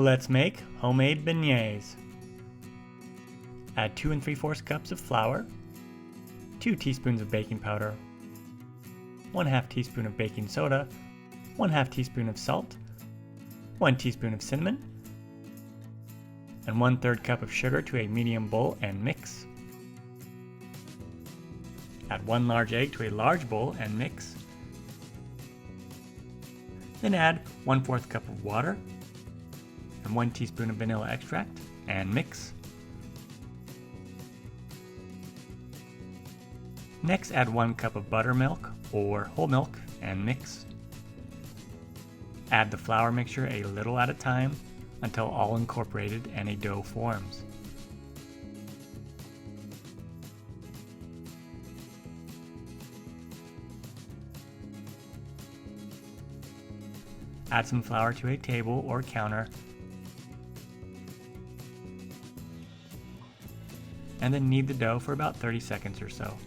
Let's make homemade beignets. Add 2 3/4 cups of flour, 2 teaspoons of baking powder, 1/2 teaspoon of baking soda, 1/2 teaspoon of salt, 1 teaspoon of cinnamon, and 1/3 cup of sugar to a medium bowl and mix. Add 1 large egg to a large bowl and mix. Then add 1/4 cup of water and 1 teaspoon of vanilla extract and mix. Next, add 1 cup of buttermilk or whole milk and mix. Add the flour mixture a little at a time until all incorporated and a dough forms. Add some flour to a table or counter, and then knead the dough for about 30 seconds or so.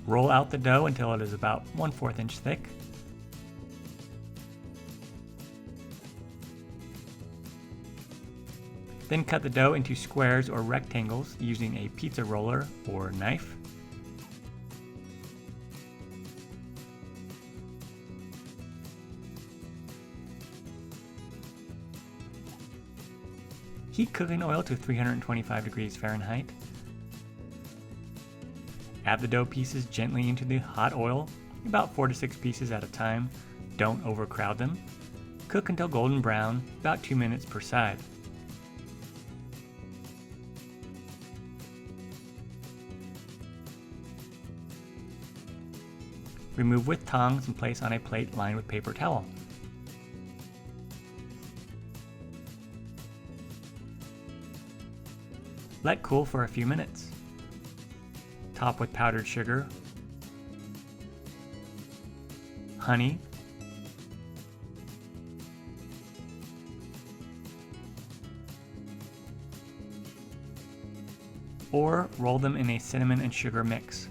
Roll out the dough until it is about 1/4 inch thick. Then cut the dough into squares or rectangles using a pizza roller or knife. Heat cooking oil to 325 degrees Fahrenheit. Add the dough pieces gently into the hot oil, about 4 to 6 pieces at a time. Don't overcrowd them. Cook until golden brown, about 2 minutes per side. Remove with tongs and place on a plate lined with paper towel. Let cool for a few minutes. Top with powdered sugar, honey, or roll them in a cinnamon and sugar mix.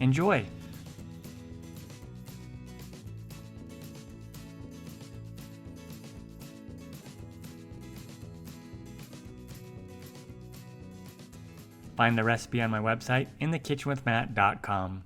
Enjoy! Find the recipe on my website, inthekitchenwithmatt.com.